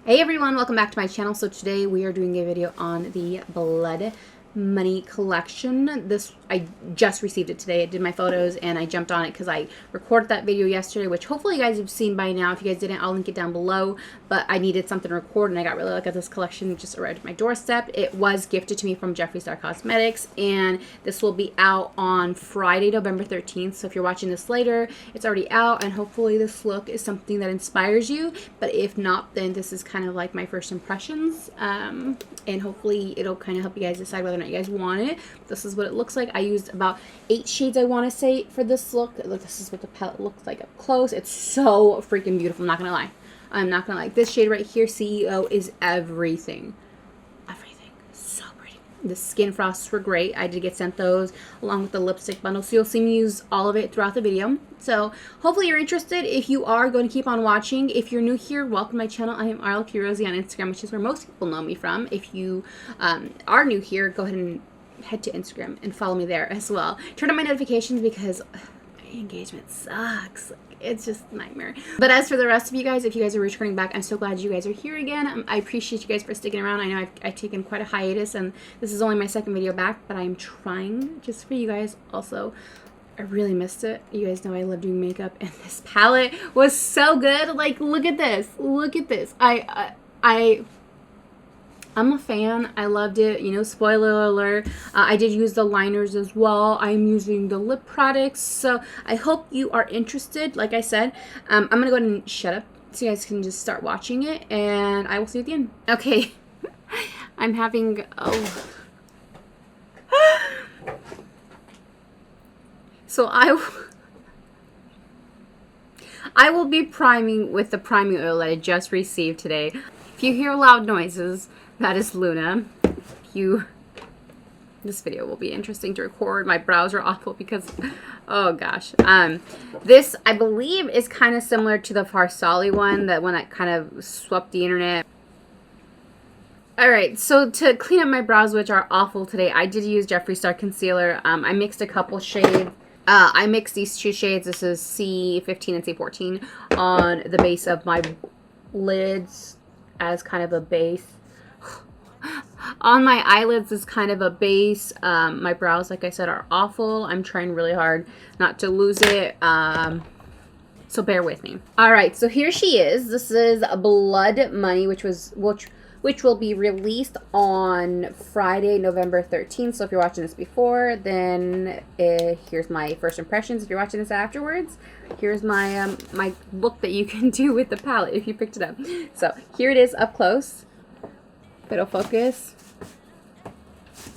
Hey everyone, welcome back to my channel. So today we are doing a video on the Blood Money collection. I just received it today. I did my photos and I jumped on it because I recorded that video yesterday, which hopefully you guys have seen by now. If you guys didn't, I'll link it down below. But I needed something to record and I got really lucky at this collection. Just arrived at my doorstep. It was gifted to me from Jeffree Star Cosmetics, and this will be out on Friday, November 13th. So if you're watching this later, it's already out, and hopefully this look is something that inspires you. But if not, then this is kind of like my first impressions, and hopefully it'll kind of help you guys decide whether or not you guys want it. This is what it looks like. I used about 8 shades, I want to say, for this look. Look, this is what the palette looks like up close. It's so freaking beautiful. I'm not gonna lie. I'm not gonna lie. This shade right here, CEO, is everything. Everything. So pretty. The skin frosts were great. I did get sent those along with the lipstick bundle, so you'll see me use all of it throughout the video. So hopefully you're interested. If you are, going to keep on watching. If you're new here, welcome to my channel. I am RLQ.Rosie on Instagram, which is where most people know me from. If you are new here, go ahead and head to Instagram and follow me there as well. Turn on my notifications because my engagement sucks. It's just a nightmare. But as for the rest of you guys, if you guys are returning back, I'm so glad you guys are here again. I appreciate you guys for sticking around. I know I've taken quite a hiatus, and this is only my second video back, but I'm trying just for you guys. Also, I really missed it. You guys know I love doing makeup, and this palette was so good. Like, look at this. Look at this. I'm a fan. I loved it. You know, spoiler alert. I did use the liners as well. I'm using the lip products. So I hope you are interested. Like I said, I'm going to go ahead and shut up so you guys can just start watching it. And I will see you at the end. Okay. I'm having... Oh. So I will be priming with the priming oil that I just received today. If you hear loud noises, that is Luna. This video will be interesting to record. My brows are awful because, oh gosh. This, I believe, is kind of similar to the Farsali one, that one that kind of swept the internet. Alright, so to clean up my brows, which are awful today, I did use Jeffree Star concealer. I mixed a couple shades. I mixed these 2 shades. This is C15 and C14 on the base of my lids as kind of a base. On my eyelids is kind of a base. My brows, like I said, are awful. I'm trying really hard not to lose it. So bear with me. All right, so here she is. This is Blood Money, which will be released on Friday, November 13th. So if you're watching this before, then here's my first impressions. If you're watching this afterwards, here's my my look that you can do with the palette if you picked it up. So here it is up close. It'll focus.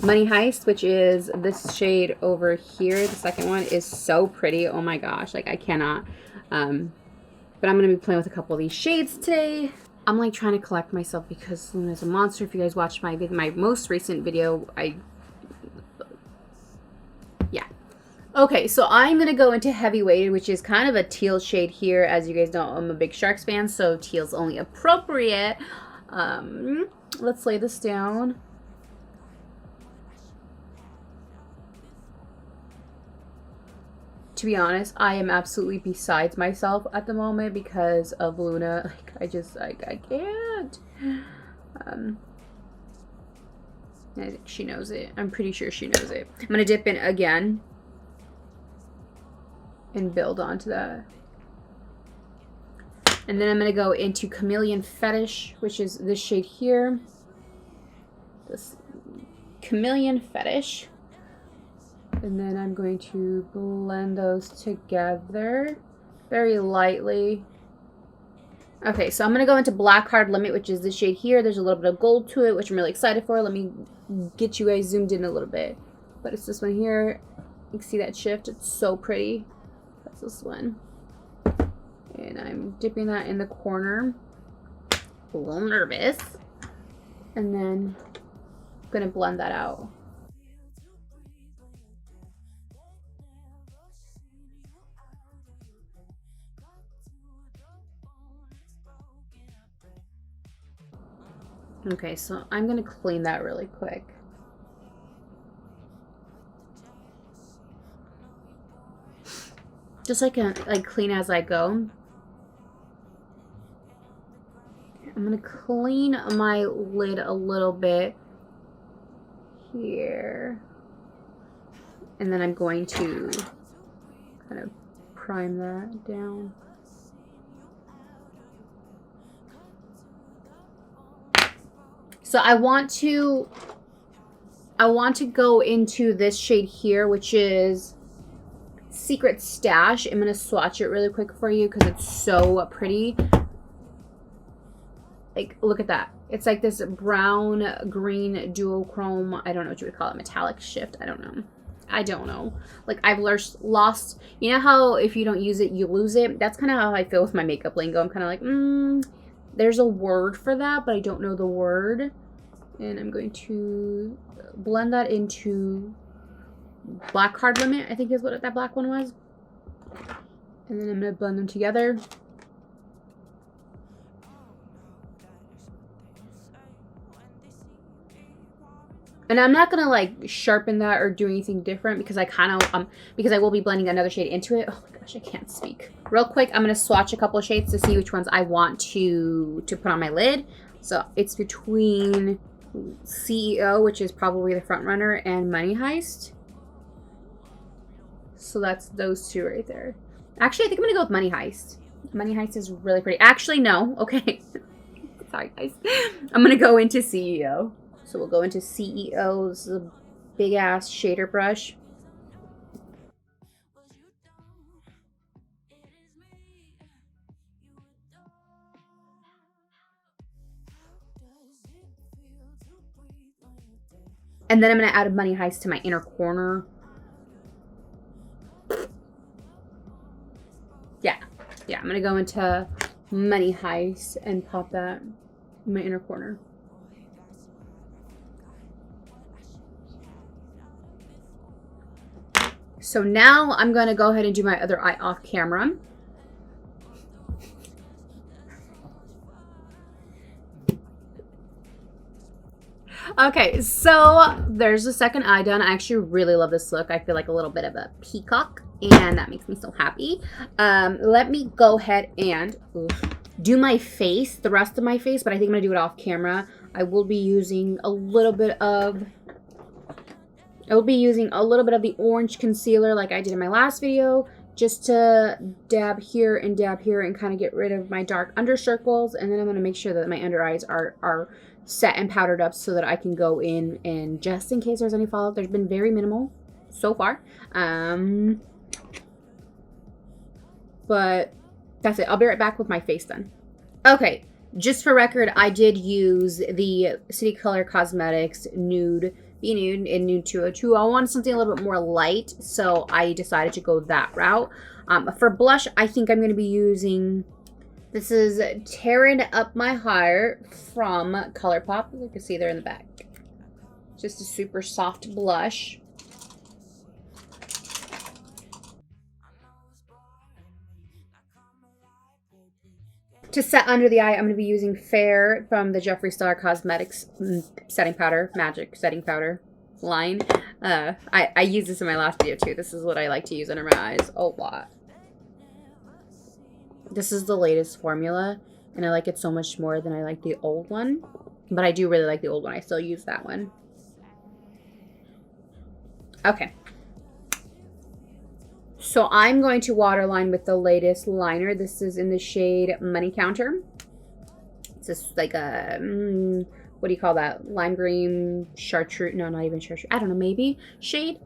Money Heist, which is this shade over here. The second one is so pretty. Oh my gosh, like I cannot. But I'm gonna be playing with a couple of these shades today. I'm like trying to collect myself because Luna's a monster. If you guys watched my most recent video, yeah. Okay, so I'm gonna go into Heavyweighted, which is kind of a teal shade here. As you guys know, I'm a big Sharks fan, so teal's only appropriate. Let's lay this down. To be honest, I am absolutely besides myself at the moment because of Luna. Like, I can't. I think she knows it. I'm pretty sure she knows it. I'm gonna dip in again and build onto that. And then I'm gonna go into Chameleon Fetish, which is this shade here. This Chameleon Fetish. And then I'm going to blend those together very lightly. Okay, so I'm going to go into Black Hard Limit, which is this shade here. There's a little bit of gold to it, which I'm really excited for. Let me get you guys zoomed in a little bit. But it's this one here. You can see that shift. It's so pretty. That's this one. And I'm dipping that in the corner. A little nervous. And then I'm going to blend that out. Okay, so I'm gonna clean that really quick. Just like clean as I go. I'm I'm going to clean my lid a little bit here. And then I'm going to kind of prime that down. So I want to go into this shade here, which is Secret Stash. I'm going to swatch it really quick for you because it's so pretty. Like, look at that. It's like this brown green duochrome. I don't know what you would call it. Metallic shift. I don't know. Like, I've lost, you know how if you don't use it, you lose it? That's kind of how I feel with my makeup lingo. I'm kind of like, there's a word for that, but I don't know the word. And I'm going to blend that into Black Card Limit, I think is what that black one was. And then I'm going to blend them together. And I'm not gonna like sharpen that or do anything different because I kind of because I will be blending another shade into it. Oh my gosh, I can't speak. Real quick, I'm gonna swatch a couple of shades to see which ones I want to put on my lid. So it's between CEO, which is probably the front runner, and Money Heist. So that's those two right there. Actually, I think I'm gonna go with Money Heist. Money Heist is really pretty. Actually, no. Okay. Sorry, guys. I'm gonna go into CEO. So we'll go into CEO. This is a big ass shader brush. And then I'm going to add a Money Heist to my inner corner. Yeah, I'm going to go into Money Heist and pop that in my inner corner. So now I'm going to go ahead and do my other eye off camera. Okay, so there's the second eye done. I actually really love this look. I feel like a little bit of a peacock, and that makes me so happy. Let me go ahead and do my face, the rest of my face, but I think I'm going to do it off camera. I will be using a little bit of the orange concealer like I did in my last video, just to dab here and kind of get rid of my dark under circles. And then I'm going to make sure that my under eyes are set and powdered up so that I can go in and just in case there's any fallout. There's been very minimal so far. But that's it. I'll be right back with my face done. Okay, just for record, I did use the City Color Cosmetics Nude Be Nude in Nude 202. I wanted something a little bit more light, so I decided to go that route. For blush, I think I'm going to be using, this is Tearing Up My Heart from Colourpop. You can see there in the back. Just a super soft blush. To set under the eye, I'm going to be using Fair from the Jeffree Star Cosmetics setting powder, magic setting powder line. I used this in my last video too. This is what I like to use under my eyes a lot. This is the latest formula, and I like it so much more than I like the old one. But I do really like the old one. I still use that one. Okay. So I'm going to waterline with the latest liner. This is in the shade Money Counter. It's just like a, what do you call that? Lime green, chartreuse, no, not even chartreuse. I don't know, maybe shade.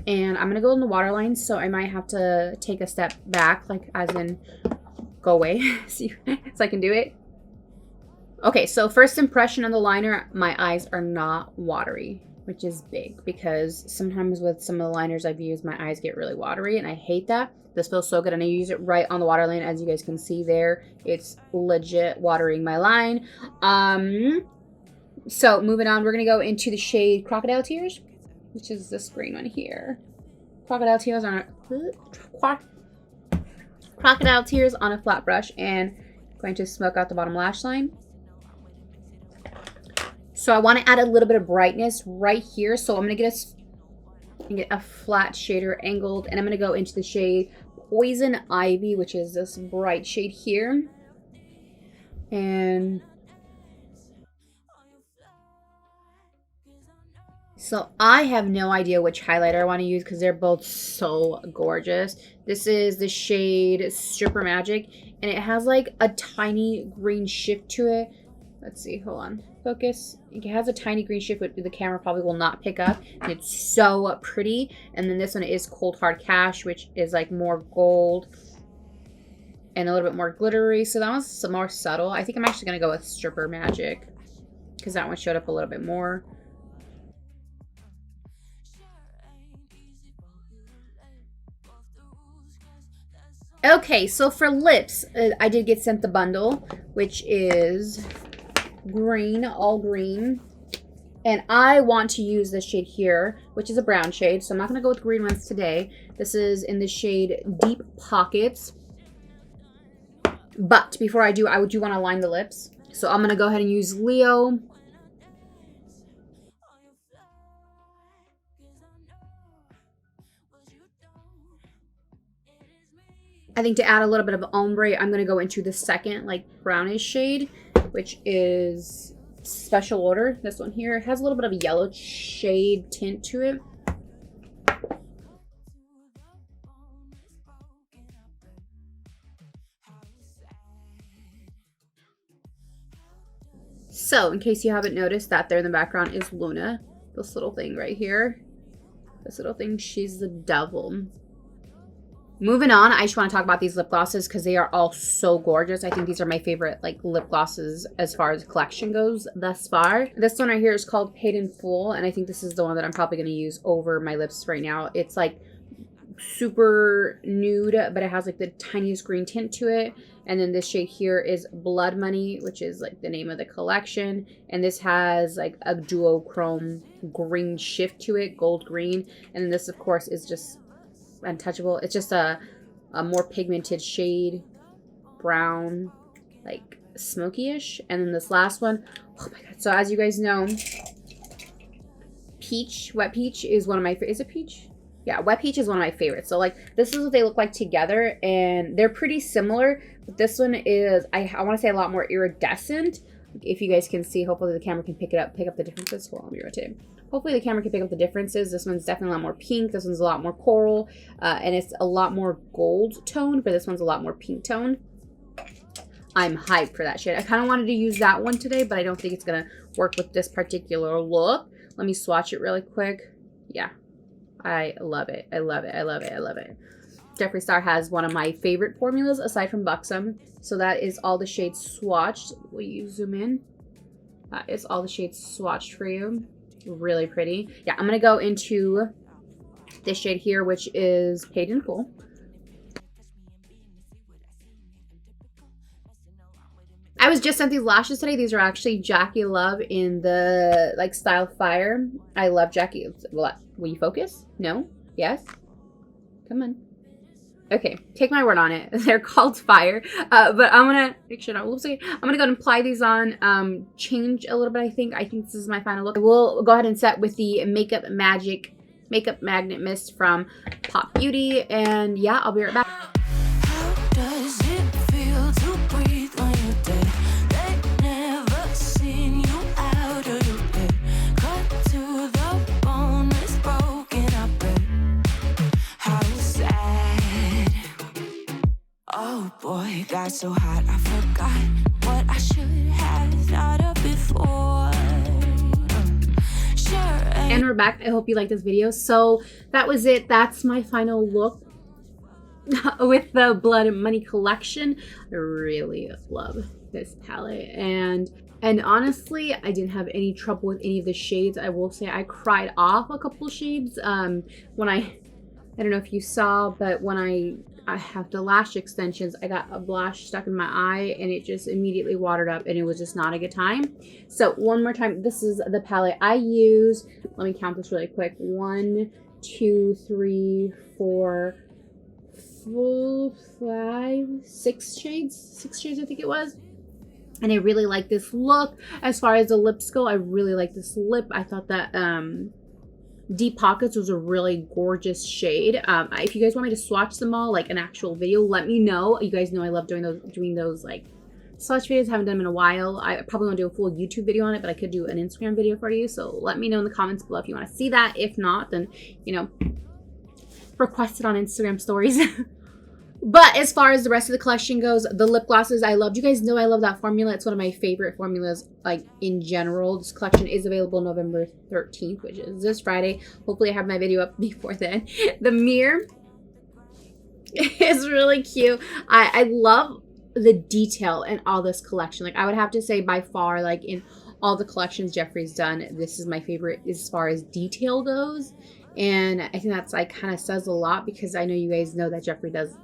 And I'm going to go in the waterline, so I might have to take a step back, like as in go away so I can do it. Okay, so first impression on the liner, my eyes are not watery, which is big because sometimes with some of the liners I've used, my eyes get really watery and I hate that. This feels so good, and I use it right on the waterline. As you guys can see there, it's legit watering my line. So moving on, we're gonna go into the shade Crocodile Tears, which is this green one here. Crocodile Tears on a flat brush, and going to smoke out the bottom lash line. So I want to add a little bit of brightness right here. So I'm going to get a flat shader angled, and I'm going to go into the shade Poison Ivy, which is this bright shade here. And So I have no idea which highlighter I want to use because they're both so gorgeous. This is the shade Stripper Magic, and it has like a tiny green shift to it. Let's see, hold on, focus. It has a tiny green shift, but the camera probably will not pick up. And it's so pretty. And then this one is Cold Hard Cash, which is like more gold and a little bit more glittery. So that one's some more subtle. I think I'm actually going to go with Stripper Magic because that one showed up a little bit more. Okay, so for lips, I did get sent the bundle, which is green, all green. And I want to use this shade here, which is a brown shade. So I'm not going to go with green ones today. This is in the shade Deep Pockets. But before I do, I do want to line the lips. So I'm going to go ahead and use Leo. I think to add a little bit of ombre, I'm going to go into the second, like, brownish shade, which is Special Order. This one here has a little bit of a yellow shade tint to it. So, in case you haven't noticed, that there in the background is Luna. This little thing right here. This little thing, she's the devil. Moving on, I just want to talk about these lip glosses because they are all so gorgeous. I think these are my favorite like lip glosses as far as the collection goes thus far. This one right here is called Paid in Full, and I think this is the one that I'm probably going to use over my lips right now. It's like super nude, but it has like the tiniest green tint to it. And then this shade here is Blood Money, which is like the name of the collection. And this has like a duochrome green shift to it, gold green. And then this, of course, is just Untouchable. It's just a more pigmented shade, brown, like smoky-ish. And then this last one, oh my god. So as you guys know, Peach, Wet Peach is one of my, is it Peach? Yeah, Wet Peach is one of my favorites. So like this is what they look like together, and they're pretty similar. But this one is, I want to say a lot more iridescent. If you guys can see, hopefully the camera can pick up the differences. Hold on, let me rotate. Hopefully the camera can pick up the differences. This one's definitely a lot more pink. This one's a lot more coral. And it's a lot more gold toned, but this one's a lot more pink toned. I'm hyped for that shade. I kind of wanted to use that one today, but I don't think it's going to work with this particular look. Let me swatch it really quick. Yeah, I love it. I love it. I love it. I love it. Jeffree Star has one of my favorite formulas aside from Buxom. So that is all the shades swatched. Will you zoom in? That is all the shades swatched for you. Really pretty. Yeah, I'm going to go into this shade here, which is Paid in Full. I was just sent these lashes today. These are actually Jackie Love in the like style Fire. I love Jackie. Will you focus? No? Yes? Come on. Okay, take my word on it. They're called Fire, but I'm gonna make sure not. I'm gonna go and apply these on. Change a little bit. I think this is my final look. We'll go ahead and set with the Makeup Magic Makeup Magnet Mist from Pop Beauty, and yeah, I'll be right back. How does it feel to breathe when you're dead? They never seen you out of your bed. Cut to the bone, it's broken up. How sad. Oh boy, got so hot I forgot what I should have thought of before. Sure. And we're back. I hope you liked this video. So that was it. That's my final look with the Blood Money collection. I really love this palette, and honestly, I didn't have any trouble with any of the shades. I will say I cried off a couple shades when I don't know if you saw, but when I have the lash extensions, I got a blush stuck in my eye and it just immediately watered up, and it was just not a good time. So one more time, this is the palette I use. Let me count this really quick. 1, 2, 3, 4, 5, 6 shades. 6 shades, I think it was. And I really like this look. As far as the lips go, I really like this lip. I thought that Deep Pockets was a really gorgeous shade. If you guys want me to swatch them all like an actual video, let me know. You guys know I love doing those like swatch videos. Haven't done them in a while. I probably want to do a full YouTube video on it, but I could do an Instagram video for you. So let me know in the comments below if you want to see that. If not, then, you know, request it on Instagram stories. But as far as the rest of the collection goes, the lip glosses I loved. You guys know I love that formula. It's one of my favorite formulas, like, in general. This collection is available November 13th, which is this Friday. Hopefully I have my video up before then. The mirror is really cute. I love the detail in all this collection. Like, I would have to say by far, like, in all the collections Jeffree's done, this is my favorite as far as detail goes. And I think that's, like, kind of says a lot, because I know you guys know that Jeffree does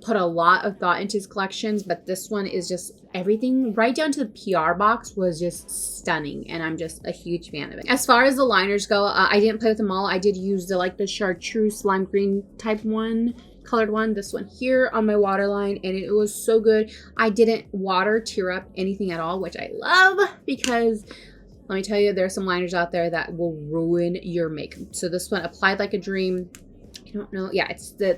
put a lot of thought into his collections, but this one is just everything right down to the PR box was just stunning, and I'm just a huge fan of it. As far as the liners go, I didn't play with them all. I did use the chartreuse lime green type one, colored one, this one here on my waterline, and it was so good. I didn't water tear up anything at all, which I love, because let me tell you, there are some liners out there that will ruin your makeup. So this one, Applied Like a Dream. I don't know. Yeah, it's the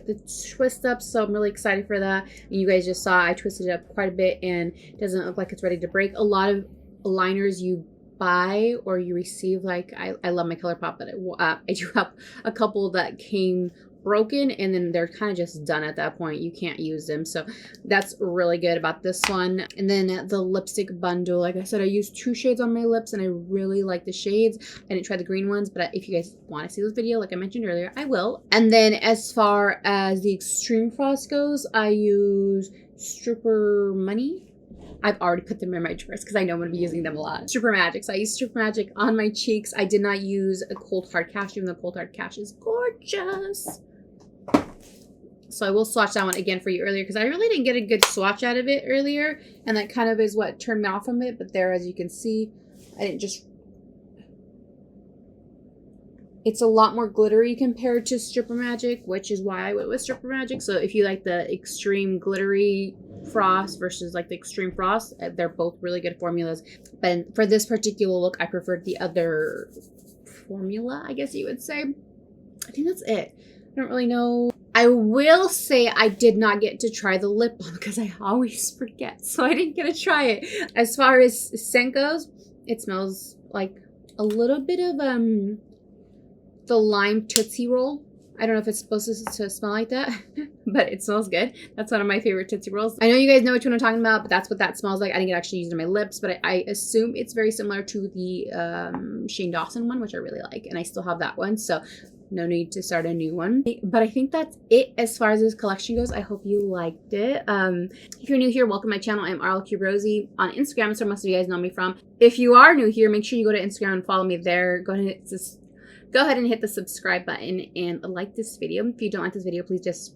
twist up, so I'm really excited for that. And you guys just saw I twisted it up quite a bit, and it doesn't look like it's ready to break. A lot of liners you buy or you receive, like I love my Colourpop, but I do have a couple that came broken, and then they're kind of just done at that point. You can't use them, so that's really good about this one. And then the lipstick bundle, like I said, I used 2 shades on my lips, and I really like the shades. I didn't try the green ones, but if you guys want to see this video, like I mentioned earlier, I will. And then as far as the Extreme Frost goes, I use Stripper Money. I've already put them in my drawers because I know I'm going to be using them a lot. Stripper Magic. So I use Stripper Magic on my cheeks. I did not use a Cold Hard Cash, even though Cold Hard Cash is gorgeous. So I will swatch that one again for you earlier, because I really didn't get a good swatch out of it earlier, and that kind of is what turned me off from it. But there, as you can see, I didn't just... It's a lot more glittery compared to Stripper Magic, which is why I went with Stripper Magic. So if you like the extreme glittery frost versus like the extreme frost, they're both really good formulas. But for this particular look, I preferred the other formula, I guess you would say. I think that's it. I don't really know. I will say I did not get to try the lip balm because I always forget, so I didn't get to try it. As far as scent goes, it smells like a little bit of the lime Tootsie Roll. I don't know if it's supposed to smell like that, but it smells good. That's one of my favorite Tootsie Rolls. I know you guys know which one I'm talking about, but that's what that smells like. I didn't get actually use it on my lips, but I assume it's very similar to the Shane Dawson one, which I really like, and I still have that one, so no need to start a new one. But I think that's it as far as this collection goes. I hope you liked it. If you're new here, welcome to my channel. I'm RLQ.Rosie on Instagram. That's where most of you guys know me from. If you are new here, make sure you go to Instagram and follow me there. Go ahead and hit the subscribe button and like this video. If you don't like this video, please just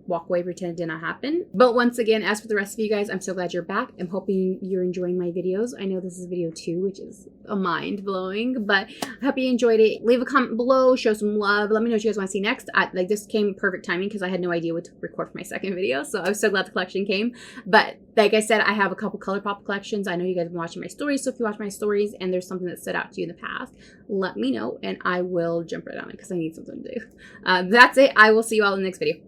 walk away, pretend it did not happen. But once again, as for the rest of you guys, I'm so glad you're back. I'm hoping you're enjoying my videos. I know this is video 2, which is a mind-blowing, but I hope you enjoyed it. Leave a comment below, show some love. Let me know what you guys want to see next. Like, this came perfect timing because I had no idea what to record for my second video, so I was so glad the collection came. But like I said, I have a couple Colourpop collections. I know you guys have been watching my stories, so if you watch my stories and there's something that stood out to you in the past, let me know and I will jump right on it because I need something to do. That's it. I will see you all in the next video. Bye.